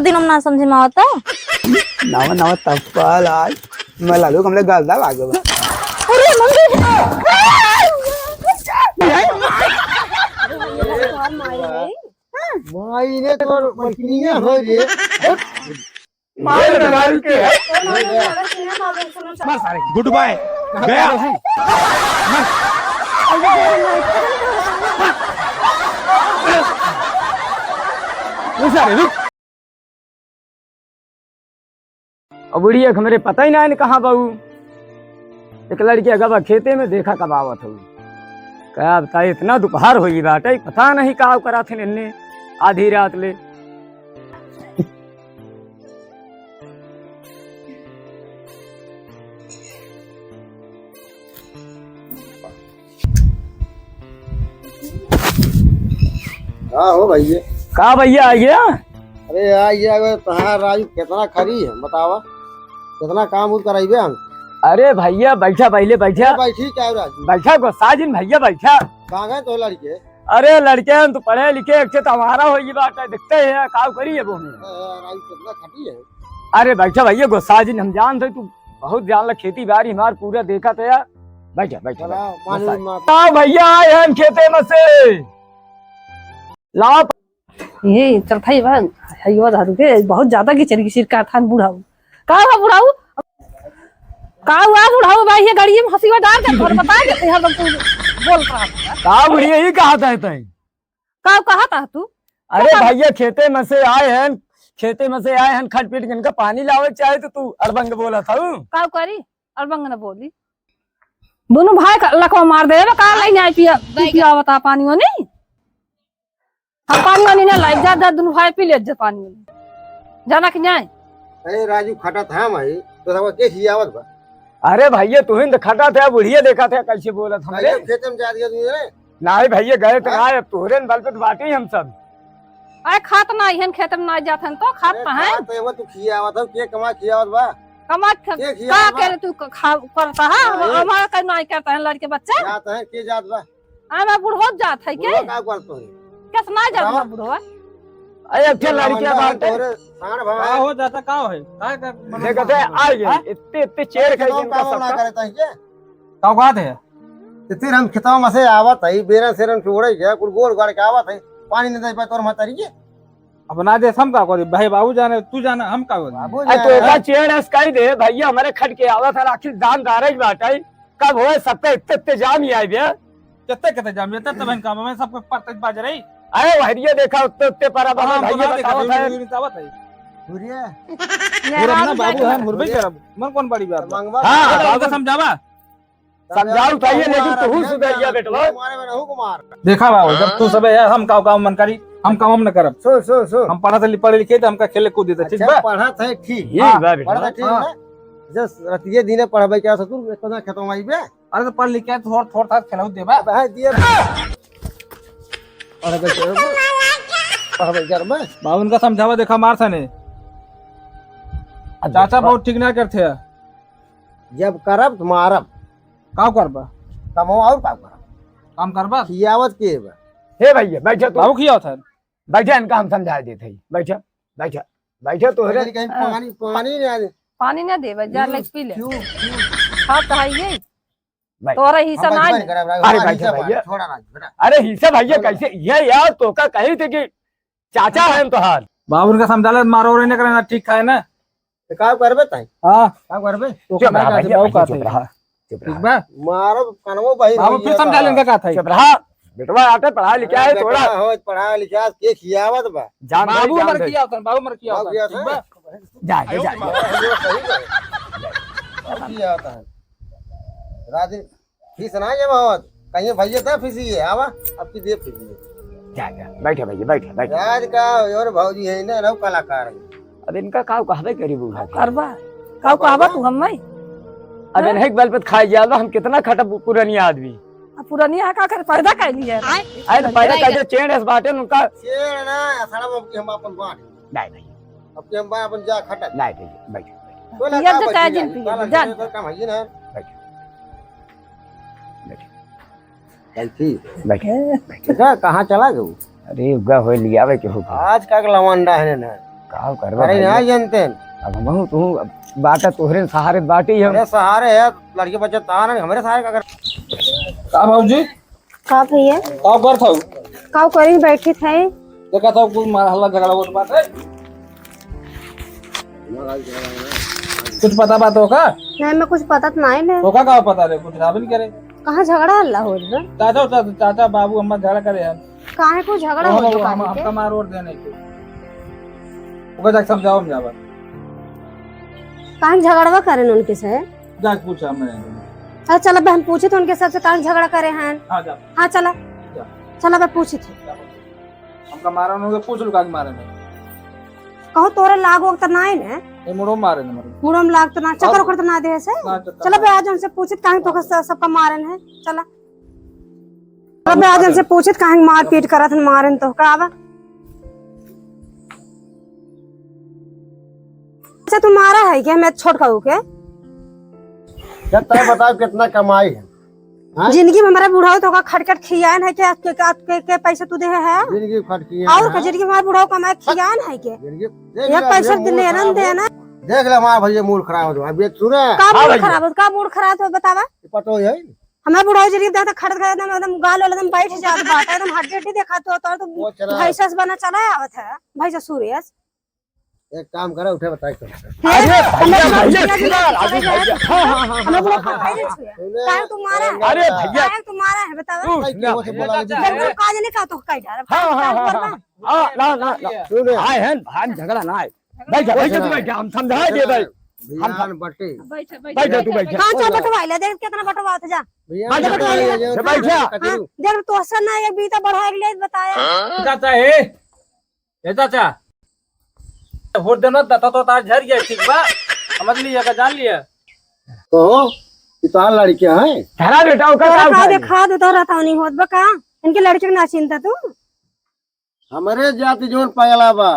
दिन हम ना समझे में आवता नवा नवा तप्पल आज मैं लालू कमले गलदा लागे बा। अरे मंगे माई ने तो मलकिनिया हो रे मार मार के मार सारे गुड बाय गया सारे रुक। और बुढ़िया हमारे पता ही ना है कहाँ बहू। एक लड़की अगवा खेते में देखा कब आवत हो। क्या बताए इतना दोपहर हुई बाटे पता नहीं का करा थे इन्ने आधी रात ले। हाँ हो भैया कहा भैया आ गया। अरे यार ये तहां राजू कितना खरी है बतावा कितना काम उर कराइबे हम। अरे भैया बैठा पहले बैठा बैठी क्या राजू बैठा गोसाजिन भैया बैठा। कहाँ गए तो लड़के अरे लड़के हम तो पढ़े लिखे एक तो हमारा होगी बात है दिखते हैं काम करिए वो में। राजू कितना खटी है। अरे बैठा भैया गोसाजिन हम जानते तू बहुत जान खेती बाड़ी हमार पूरा देखा था यार। बैठा बैठा हाँ भैया आए हम खेते में से ला ये चल भाई बहन हयो दारू के बहुत ज्यादा की चली सिर का थान बुढ़ाऊ का हुआ बुढ़ाऊ का हुआ बुढ़ाऊ भाई ये गाड़ी में हंसी डाल के और बता के हम तू बोल रहा था का बुढ़िया ही कहा था तई का कहा था तू। अरे भैया खेते में से आए हैं खेते में से आए हैं खट पीट इनका पानी लावे चाहे तो तू अरबंग बोला था का करी अरबंग ने बोली दोनों भाई का लकवा मार दे का लाइन आई पिया बता पानी में नहीं हम पानी वानी ना लाइक जा दोनों भाई पी ले पानी में जाना कि नहीं। अरे राजू खटा था भाई तो सब के खियावत बा। अरे भैया तू ही खटा था बुढ़िया देखा था कैसे बोला था भाई खेत में जा दिया तूने नहीं भैया गए तो आए तोहरे बल पे बाटे हम सब। अरे खात ना इहन खेत में ना जाथन तो खात है तो वो तू खियावत के कमा खियावत बा कमा का करे तू करता है हमारा का नहीं करता है लड़के बच्चे जात है के जात बा मैं बुढ़ो जात है के का करतो है कैसे ना जात बुढ़ो। अरे अच्छा लड़कियां बात है साण भाव का हो जाता का है का देखते आ गए इतने इतने चेयर खाई इनका ना सब करता है के का बात है फिर हम खेतवा में से आवत है बेरा सेरन छोड़े के कुल गोल गोल के आवत है पानी नहीं दे पाए तोर मतारी के अब ना दे हम का करी भाई बाबू जाने तू जाना हम का बाबू अरे तो का चेयर अस्काई दे भैया हमारे खट के आवा था आखिर दान दारे की बात है कब होए सबके इतने जाम ही आए बे कितने जाम ये तब बहन काम में सबको परत बाज रही। अरे वहरिया देखा उतने पर अब भैया बतावत है बुरिया पूरा ना बाबू है मुरबई करब मन कौन बड़ी बात मंगवा हां बाबू को समझावा समझाऊ चाहिए लेकिन तू सुधरिया बेटवा मारे में रहू कुमार देखा बाबू जब तू सब यार हम का मन करी हम काम हम न करब सो सो सो हम पढ़े लिखे तो हमका खेले कूद देते ठीक बा पढ़ा था ठीक ये बा पढ़ा बेटवा ठीक है जस रतिये दिने पढ़ाबे क्या तू इतना खेतवा में बे अरे तो पढ़ लिख के थोड़ा थोड़ा खेलाऊ देबा भाई दिए पढ़ाबे कर में बाबू उनका समझावा देखा मार था ने चाचा बहुत ठीक ना करते हैं जब करब तो मारब का करबा कमो और काम करबा खियावत के बा हे भैया बैठा तू बाबू किया था बैठा इनका हम समझा देते बैठा बैठा बैठा तो तोहरे कहीं पानी पानी नहीं पानी ना देवे जा ले पी ले क्यों खात है ये भाई। तोरा हिस्सा ना अरे बैठा भैया छोड़ा राज बेटा अरे हिस्सा भैया कैसे ये यार तो का कही थे कि चाचा है हम तो हाल बाबू उनका समझाला मारो और नहीं करना ठीक है ना तो का करबे ताई हां का करबे तो चुप रहा भैया बाबू का चुप रहा चुप ठीक रहा बा मारो कनवो भाई बाबू फिर समझा लेंगे का था चुप रहा बेटवा आटे पढ़ा लिखा है थोड़ा हो पढ़ा लिखा के खियावत बा जान बाबू मर किया होता बाबू मर किया बाबू किया होता ठीक था? बा जा किया होता है राजी फीस ना जब आवत कहीं भैया था फीसी है आवा अब की दे फीसी जा बैठा भैया बैठा बैठा राज का और भौजी है ना रव कलाकार अब इनका काव कहबे करी बूढ़ा करबा का कहबा तू हम नहीं अब इन्हें बल पे खाई जावा हम कितना खटा पुरानी आदमी पुरानी है का कर पैदा कैली है आए तो पहले का जो चेन है बाटे उनका शेर ना सड़म अब हम अपन बांट नहीं नहीं अब के हम अपन जा खटा नहीं भैया बैठा बोला ये का तो काय दिन काला पी जान काम है ना बैठा कैसी बेटा कहाँ चला गया अरे उगा हो लिया वे के हो आज का लवंडा है ना का करबा अरे भैया। ना जानते अब हम तू बाटा तोहरे सहारे बाटी हम अरे सहारे है लड़के बच्चे तार नहीं हमारे सहारे का कर का भाऊजी का भैया का कर था का करी बैठी थे देखा था कुछ हल्ला झगड़ा वो बात है कुछ पता बात होगा नहीं मैं कुछ पता तो नहीं ले होगा का पता रे कुछ रावल करे कहाँ झगड़ा हल्ला हो रहा चाचा चाचा बाबू अम्मा झगड़ा करे यार काहे को झगड़ा हो रहा हम हमका मार और देने के ओका जाके समझाओ हम जावा काहे झगड़वा करे उनके से जाके पूछा हमने अरे चलो बहन पूछे तो उनके सबसे काहे झगड़ा करे हैं हां जा हाँ चला चला मैं पूछी थी हमका मारा उन्होंने पूछ लो का मारे ने कहो तोरे लाग वक्त ना है ने ये मुड़ो मारे ने मारे मुड़म लाग तो ना चक्कर उकर तो ना दे से ना चक्कर। चलो बे आज उनसे पूछित काहे तो सबका मारन है चला चलो बे आज उनसे पूछित काहे मार पीट करत हन मारन तो का आवा अच्छा तू मारा है क्या मैं छोट कहू के जब तक बताओ कितना कमाई है हाँ? जिंदगी में हमारा बुढ़ाओ तो का खटखट खियान है क्या के पैसे तू दे है जिंदगी खर्च की और का जिंदगी में हमारा बुढ़ाओ कमाए खियान है के एक पैसा लेना देना देख ले हमारा भैया मूड खराब हो अब ये सुने का मूड खराब हो का मूड खराब हो बतावा पतो है हमारा बुढ़ाओ जिंदगी देखा खड़त खड़त एकदम गाल वाला एकदम बैठ जात बात एकदम हड्डी हड्डी देखा तो भैंसा बना चला आवत है भैंसा सूर्यस एक काम करो उठे बताए तू मारा है अरे भैया तू मारा है बतावा सुने काज नहीं का तो कह डाल ना ना आए हैं हम झगड़ा ना आए बैठ तू बैठ हम समझा दे भाई बिहान बट्टी बैठ तू बैठ कहां चल बटवाइले देख कितना बटवात जा बिहान देख तो असर ना एक बीता बढ़ा के ले बताया चाचा ए चाचा वोट देना दाता तो तार झर गया ठीक बा समझ लिया का जान लिया कहो कि तार लड़कियां हैं ठहरा बेटा का का देखा दे तो रहता नहीं होत बका इनके लड़के के ना चिंता तू हमारे जाति जोन पगला बा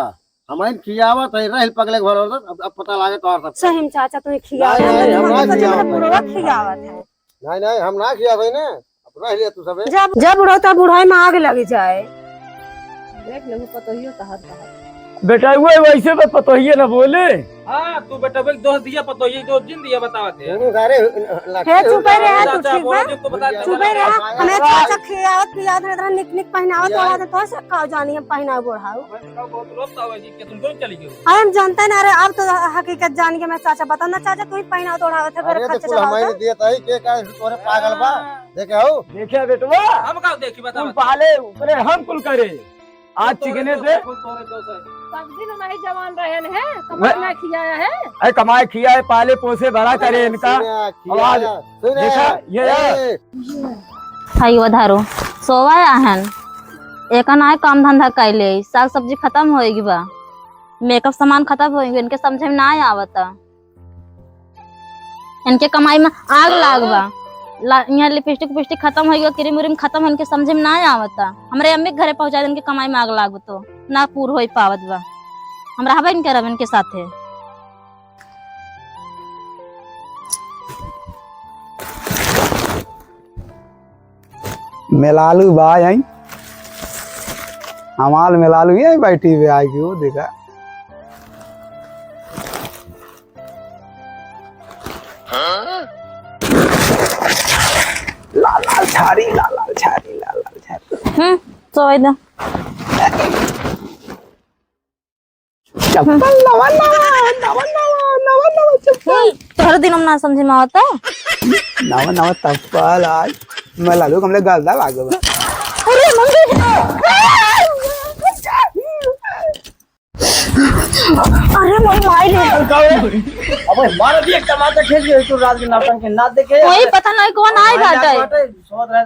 हमारे खियावत है रहल पगले घर अब पता लागे तोर सब सही चाचा तू खियावत नहीं, हम ना खियावत। बुढ़वा खियावत है नहीं हम ना खिया भाई ना अब रह लिया तू सबे जब बुढ़ा तो बुढ़ाई में आग लग जाए देख ले पतो ही कहा बेटा वो वैसे तो पतो ही ना बोले हां तू बेटा भाई दोस्त दिया पतो ये दो दिन दिया बतावत है दोनों सारे हे चुपे रहे तू चाचा ठीक बा बोल को बता चुपे रहे हमें चाचा खियावत पियावत इतना निक निक पहनावत वाला तो से का जानी हम पहना बुढ़ाऊ बहुत रोता हुआ जी के तुम कौन चली गई हम जानते ना अरे अब तो हकीकत जान के मैं चाचा बता ना चाचा तू ही पहना उड़ावत है अरे फिर तो खर्चा कुल हमारे चलावत दिया ताई के का तोरे पागल बा देखे हो देखिए बेटवा हम का देखी बता तुम पहले ऊपरे हम कुल करे आज चिकने से सब दिन नहीं जवान रहे हैं कमाई ना खियाया है अरे कमाए खिया है पाले पोसे बड़ा करे इनका आवाज देखा ये हाई वधारो सोवाय आहन एकन आए काम धंधा कैले साग सब्जी खत्म होएगी बा मेकअप सामान खत्म होएगी इनके समझे में ना आवता इनके कमाई में आग लाग बा यहाँ लिपस्टिक खत्म होएगी क्रीम उरीम खत्म इनके समझे में ना आवता हमरे अम्मी घरे पहुंचा इनके कमाई में आग लाग तो ना पूर हो पावत बा हमरा हवा इनके रब इनके साथे मेलालू बा यहीं हमाल मेलालू यहीं बैठी हुई आएगी वो देखा लाल लाल छारी लाल लाल छारी लाल लाल छारी सोई दो चप्पल नवा नवा नवा नवा नवा नवा चप्पल हर दिन हम ना समझे में आवता नवा नवा चप्पल आज मेलालू हमले गलदा लागे बा अरे मम्मी अरे मम्मी माई ले अबे मार दिए टमाटर खेल गए तो रात के नाटक के ना देखे कोई पता नहीं कौन आए घाटे सोच रहे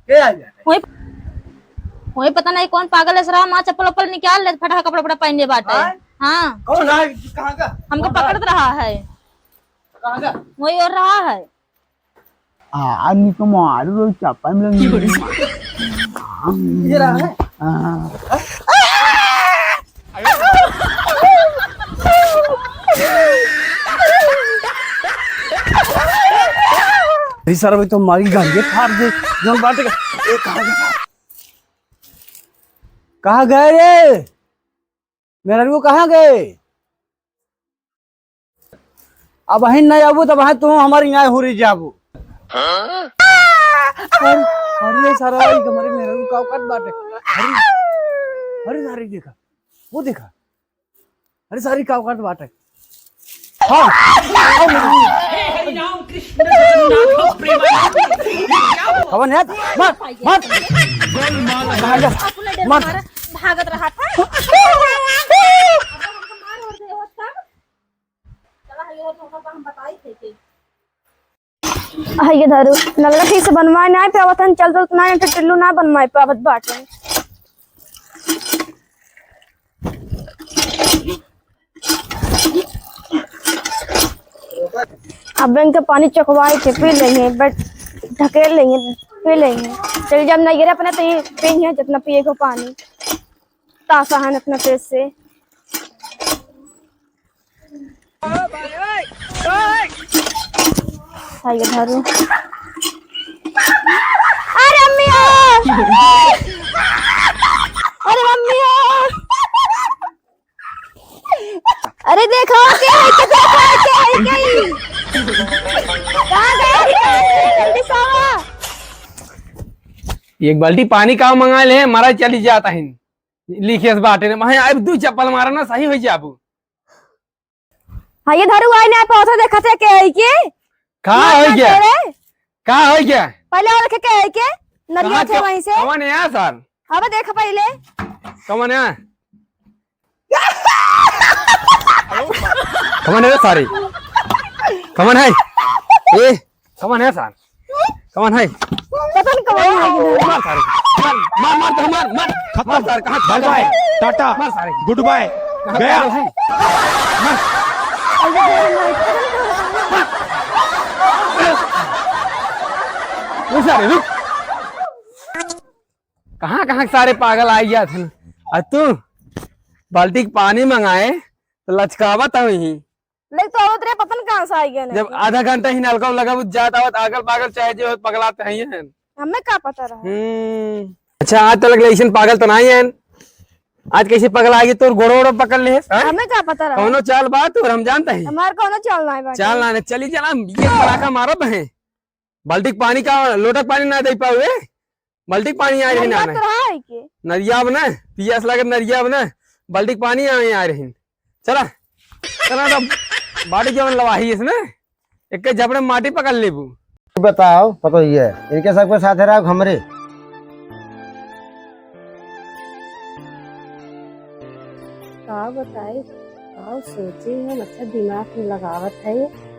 के आ गया वही पता नहीं कौन पागल है सरा माँ चप्पल उप्पल निकाल ले फटा कपड़ा वपड़ा पहनने बाटे हाँ कौन है कहां का हमको पकड़ रहा है कहां का वही और रहा है आदमी को मारो चप्पल में ये रहा है सर अभी तो मारी गांजे फाड़ दे जो बाटे कहाँ गए रे मेरा को कहाँ गए? अब वहीं नहीं आबू तो वहीं तुम हमारे यहाँ हो रही जाबू। अरे सारा हमारे मेरा को काव काट बाटे। अरे सारी देखा, वो देखा, अरे सारी काव काट बाटे। हाँ कौन है? मत मत मत भागत रहा था। ये दारू लगला ठीक से बनवाए ना पावत हन, चल तो ना टिल्लू ना बनवाए पावत बाटे। अब बैंक का पानी चखवाए थे, पी लेंगे, बट ढकेल लेंगे, पी लेंगे। चल जब नहीं गिरे अपने तो ये पियेंगे जितना पिएगा पानी, तासा है अपना पेट से। ये धारू। अरे अम्मी अरे मम्मी अरे देखो क्या है, क्या है कहाँ गए? जल्दी से आओ। एक बाल्टी पानी का मंगा ले, मारा चली जाता है लिखे बाटे ने वहां अब दू चप्पल मारा ना सही हो जाबू। हाँ ये धारू आए ना पौधा देखा थे क्या है के? कहाँ हो गया? कहाँ हो गया? पहले और देखे क्या है के? नरिया थे वहीं से। कौन है यहाँ सर? अब देख पहले। कौन है? कौन है सारी? कौन है? ए कौन है सर? कौन है? पता नहीं कौन है। मार सारे, मार मार तो मार मार मार सर। कहाँ बाय बाय, टाटा, मार सारे, गुड बाय, गया। सारे रुक, कहाँ कहाँ सारे पागल आ गया थे। और तू बाल्टी पानी मंगाए तो लचकावा था वही। लेकिन तो और तेरे पता नहीं कहाँ से आई गए। जब आधा घंटा ही नलका लगा जाता हुआ आगल पागल चाहे जो पगलाते हैं। हमें क्या पता रहा। अच्छा आज तो लगले ऐसा पागल तो नहीं है। आज कैसे पगला आएगी तो गोड़ो पकड़ ले। हमें क्या पता रहा। कौनो चाल बात और हम जानते हैं। हमारे को ना चलना है। चलना है चली चला ये पड़ाका मारो बहन। बाल्टी पानी का लोटक पानी ना दे पाओ, बाल्टी पानी आ रही ना नरिया बना पियास लगे नरिया बना बाल्टी पानी आ रही। चला चला तो बाड़ी जवन लवाही इसने एक झपड़े माटी पकड़ लेबू। बताओ पता ही है इनके सबके साथ रहा हमरे। का बताए का सोचे हम, अच्छा दिमाग में लगावत है।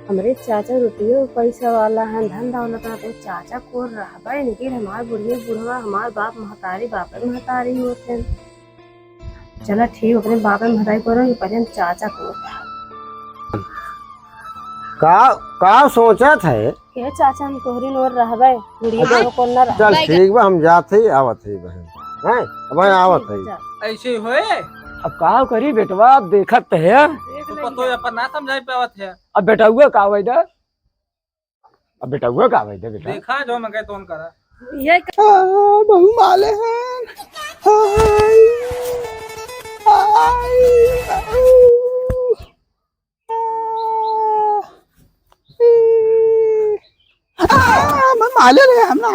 हमरे चाचा रुपये पैसा वाला है, धन दौलत है, चाचा को रहबा इनके हमारे बुढ़िया बुढ़वा हमारे बाप महतारी बापे महतारी होते। चला ठीक अपने बापे महतारी को पहले हम चाचा को का सोचा था के चाचा हम तोहरी नोर रहबे बुढ़िया को न रह। चल ठीक बा हम जाते ही आवत है बहन हैं अब आवत है ऐसे होए। अब का करी बेटवा, अब देखत है तू पतो अपन ना समझाई पावत है। अब बेटा हुआ का वैदा, अब बेटा हुआ का वैदा बेटा देखा जो मैं कहता हूं करा ये बहु माले हैं। मैं माले ले हम ना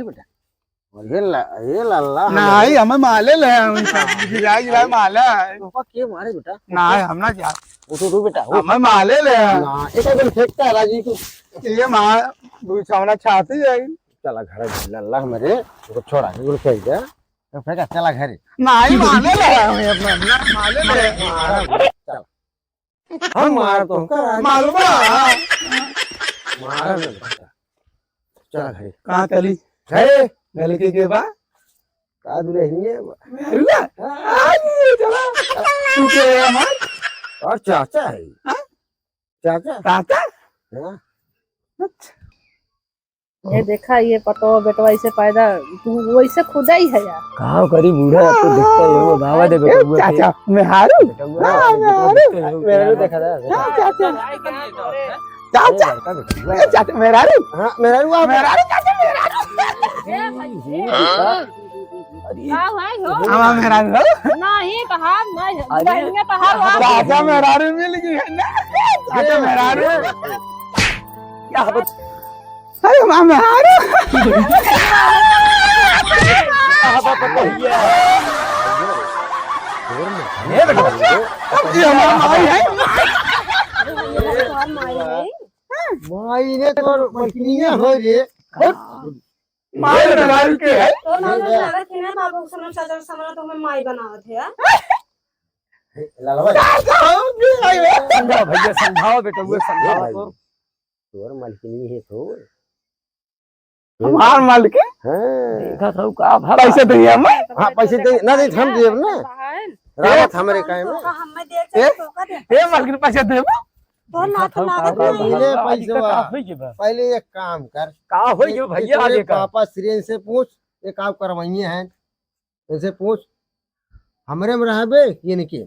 बेटा ये लल्ला नहीं हमें माले ले गिरा गिरा माला है। पापा के मारे बेटा नहीं हम ना जा उठो बेटा हमें माले ले ना एक दिन फेंकता है राजी को ये मां बुझावना चाहती है। चला घर लल्ला मेरे उसको छोड़ा के फेंक दे तो फेंका चला घर नहीं माले ले हमें अपना माले ले चल हम मार तो मालूम मार चला घर कहाँ चली घर गल के बा का दूरे ही है मेरुआ आई चला तू के हमार और चाचा है चाचा ताता हाँ? ये देखा ये पतो बेटवा ऐसे पैदा तू वैसे खुदा ही है यार। का करी बूढ़ा तो देखता है वो गावा दे बेटा हुआ चाचा मैं हारू मेरे को देखा था चाचा चाचा चाचा चाचा मेरा रू हाँ मेरा मेरा रू चाचा मेरा का भाई हो हमारा मेहरारू हो नहीं कहा मैं अरे। बहनिया कहा आप चाचा मेहरारू मिल गई है ना चाचा मेहरारू क्या बत- अरे मां मेहरारू क्या बात बताइए ये बेटा ये हमारा माई है माई ने तो मलकिनिया हो रे माई मेहरारू के है तो ना लगा थे ना बाबू समझ चाचा समझ तो मैं माई बनावत है लालवा समझाओ भैया समझाओ बेटा वो समझाओ तो तोर मलकिनी है तो हमार मालिक है हां देखा था का भाड़ा पैसे दे हम हां पैसे दे ना दे हम देब ना रावत हमरे काहे में हम देख के तो का दे हे मालिक पैसे दे तो ना तो लागत पहले पैसे का होई के बा पहले एक काम कर का होई के भैया तेरे आगे का पापा श्रेय से पूछ एक काम करवाइए हैं ऐसे पूछ हमरे में रहबे ये नहीं के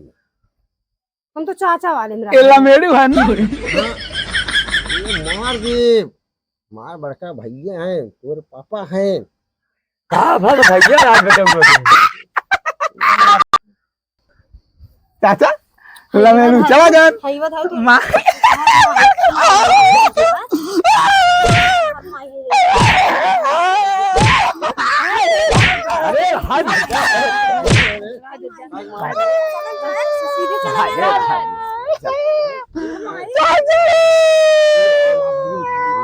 हम तो चाचा वाले में केला मेरू है ना ये मार दे मार बड़का भैया हैं तोर पापा हैं का भाड़ भैया आ बेटा वो चाचा केला मेरू चला जा हईवा था तो मां अरे हाय सीधे चला गया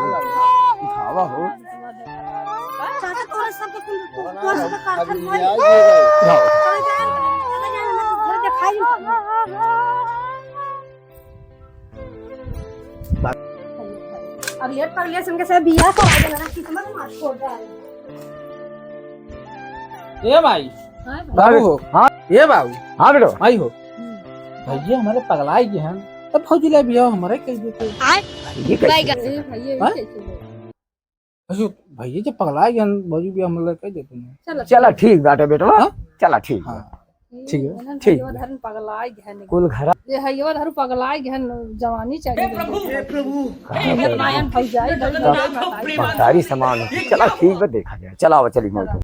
खावा हो चाचा तोरे सब के तोरे सब का अभी कारखाना ये खोल आएगा चला जा ना घर दिखाई अब लेट कर लिया संगे से बियाह करा देना ना किस्मत मार छोड़ रहा है ए भाई बाबू हाँ ए बाबू हाँ बेटा आई हो भैया हमारे पगलाई के हैं तब फौजी ले भी हमारे कह देते ये कैसे हाँ? अशो भैया जब पगलाई के भौजी भी हमारे कह देते हैं चला ठीक बाटे बेटा हाँ? चला ठीक हाँ ठीक है ठीक धर्म पगलाई गहन कुल घर ये हईवा धर्म पगलाई गहन जवानी चाहिए हे प्रभु नायन भई जाए सारी सामान चला ठीक है देखा जाए चलाओ चली मोटो